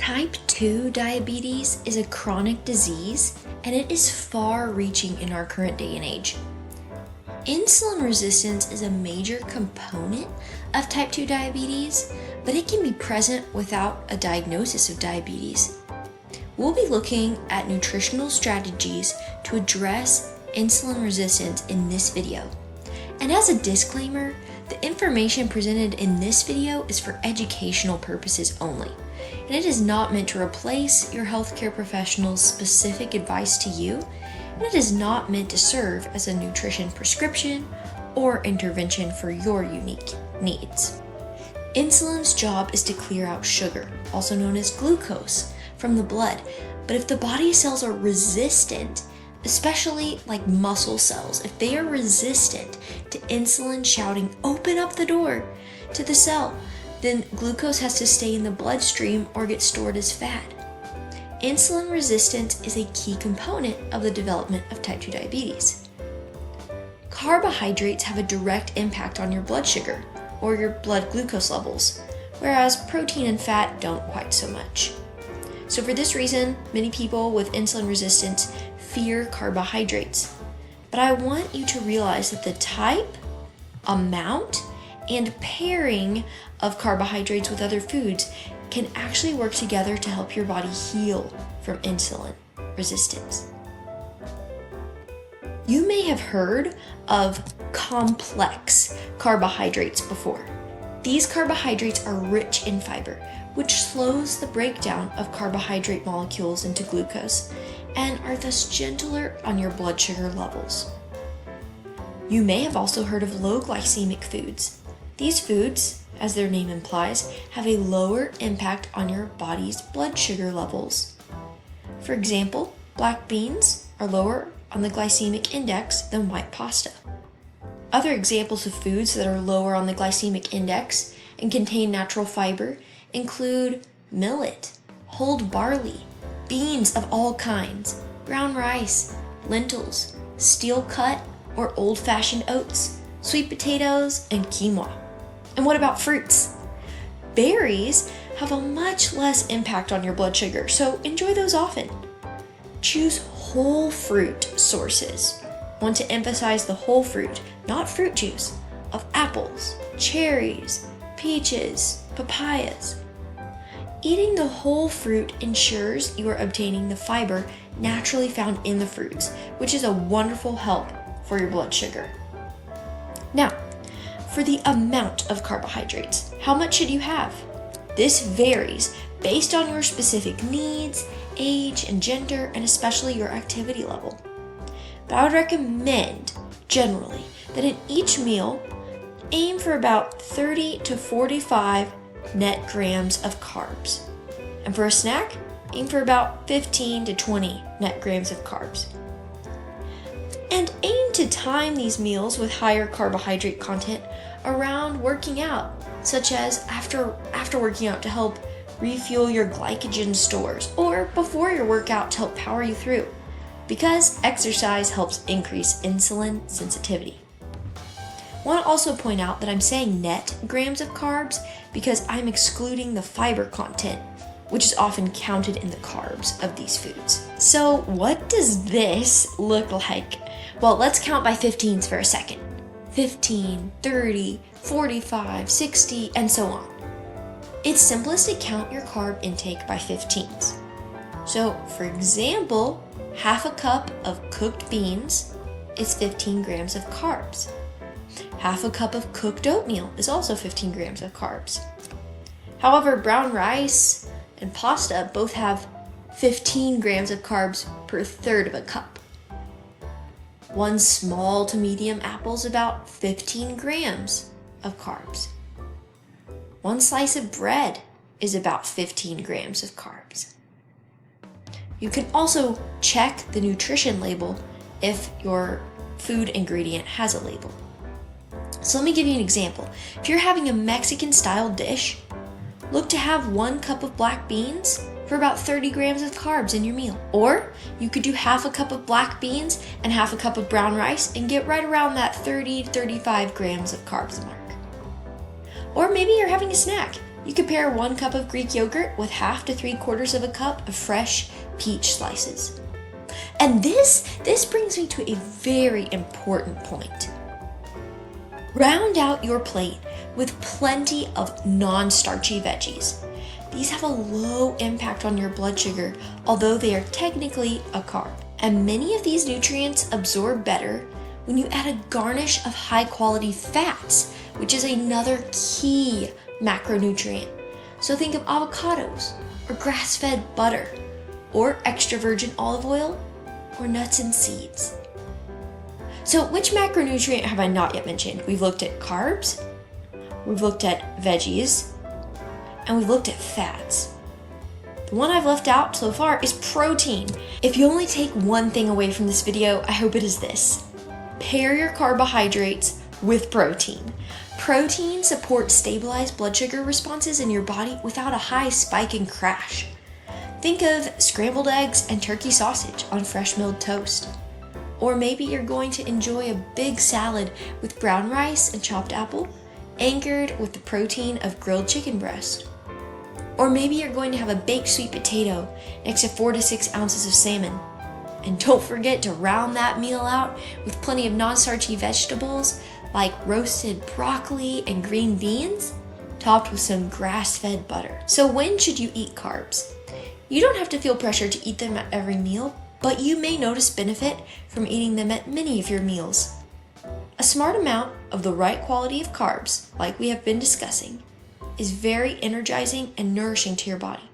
Type 2 diabetes is a chronic disease, and it is far-reaching in our current day and age. Insulin resistance is a major component of type 2 diabetes, but it can be present without a diagnosis of diabetes. We'll be looking at nutritional strategies to address insulin resistance in this video. And as a disclaimer, the information presented in this video is for educational purposes only, and it is not meant to replace your healthcare professional's specific advice to you, and it is not meant to serve as a nutrition prescription or intervention for your unique needs. Insulin's job is to clear out sugar, also known as glucose, from the blood, but if the body cells are resistant, especially like muscle cells, if they are resistant to insulin shouting, "Open up the door" to the cell, then glucose has to stay in the bloodstream or get stored as fat. Insulin resistance is a key component of the development of type 2 diabetes. Carbohydrates have a direct impact on your blood sugar or your blood glucose levels, whereas protein and fat don't quite so much. So for this reason, many people with insulin resistance fear carbohydrates. But I want you to realize that the type, amount, and pairing of carbohydrates with other foods can actually work together to help your body heal from insulin resistance. You may have heard of complex carbohydrates before. These carbohydrates are rich in fiber, which slows the breakdown of carbohydrate molecules into glucose and are thus gentler on your blood sugar levels. You may have also heard of low glycemic foods. These foods, as their name implies, have a lower impact on your body's blood sugar levels. For example, black beans are lower on the glycemic index than white pasta. Other examples of foods that are lower on the glycemic index and contain natural fiber include millet, whole barley, beans of all kinds, brown rice, lentils, steel-cut or old-fashioned oats, sweet potatoes, and quinoa. And what about fruits? Berries have a much less impact on your blood sugar, so enjoy those often. Choose whole fruit sources. Want to emphasize the whole fruit, not fruit juice, of apples, cherries, peaches, papayas. Eating the whole fruit ensures you are obtaining the fiber naturally found in the fruits, which is a wonderful help for your blood sugar. Now, for the amount of carbohydrates, how much should you have? This varies based on your specific needs, age, and gender, and especially your activity level. But I would recommend, generally, that in each meal, aim for about 30 to 45 net grams of carbs. And for a snack, aim for about 15 to 20 net grams of carbs. And aim to time these meals with higher carbohydrate content around working out, such as after working out to help refuel your glycogen stores, or before your workout to help power you through, because exercise helps increase insulin sensitivity. I want to also point out that I'm saying net grams of carbs because I'm excluding the fiber content, which is often counted in the carbs of these foods. So what does this look like? Well, let's count by 15s for a second. 15, 30, 45, 60, and so on. It's simplest to count your carb intake by 15s. So, for example, half a cup of cooked beans is 15 grams of carbs. Half a cup of cooked oatmeal is also 15 grams of carbs. However, brown rice and pasta both have 15 grams of carbs per third of a cup. One small to medium apple is about 15 grams of carbs. One slice of bread is about 15 grams of carbs. You can also check the nutrition label if your food ingredient has a label. So let me give you an example. If you're having a Mexican-style dish, look to have 1 cup of black beans for about 30 grams of carbs in your meal. Or you could do half a cup of black beans and half a cup of brown rice and get right around that 30 to 35 grams of carbs mark. Or maybe you're having a snack You could pair 1 cup of Greek yogurt with 1/2 to 3/4 of a cup of fresh peach slices. And this brings me to a very important point. Round out your plate with plenty of non-starchy veggies. These have a low impact on your blood sugar, although they are technically a carb. And many of these nutrients absorb better when you add a garnish of high-quality fats, which is another key macronutrient. So think of avocados, or grass-fed butter, or extra virgin olive oil, or nuts and seeds. So which macronutrient have I not yet mentioned? We've looked at carbs, we've looked at veggies, and we've looked at fats. The one I've left out so far is protein. If you only take one thing away from this video, I hope it is this. Pair your carbohydrates with protein. Protein supports stabilized blood sugar responses in your body without a high spike and crash. Think of scrambled eggs and turkey sausage on fresh milled toast. Or maybe you're going to enjoy a big salad with brown rice and chopped apple, anchored with the protein of grilled chicken breast. Or maybe you're going to have a baked sweet potato next to 4 to 6 ounces of salmon. And don't forget to round that meal out with plenty of non-starchy vegetables like roasted broccoli and green beans, topped with some grass-fed butter. So when should you eat carbs? You don't have to feel pressure to eat them at every meal, but you may notice benefit from eating them at many of your meals. A smart amount of the right quality of carbs, like we have been discussing, is very energizing and nourishing to your body.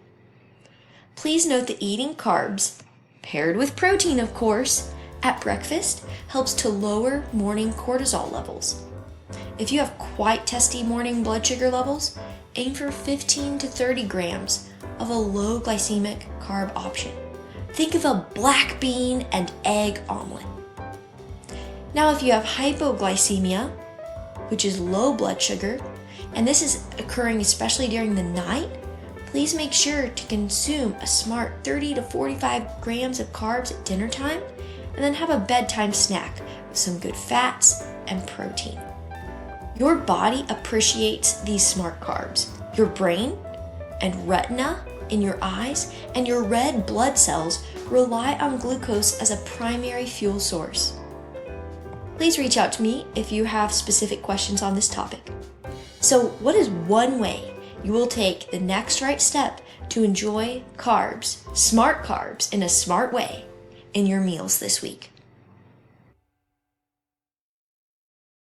Please note that eating carbs, paired with protein of course, at breakfast helps to lower morning cortisol levels. If you have quite testy morning blood sugar levels, aim for 15 to 30 grams of a low glycemic carb option. Think of a black bean and egg omelet. Now, if you have hypoglycemia, which is low blood sugar, and this is occurring especially during the night, please make sure to consume a smart 30 to 45 grams of carbs at dinner time, and then have a bedtime snack with some good fats and protein. Your body appreciates these smart carbs. Your brain and retina in your eyes and your red blood cells rely on glucose as a primary fuel source. Please reach out to me if you have specific questions on this topic. So, what is one way you will take the next right step to enjoy carbs, smart carbs, in a smart way in your meals this week?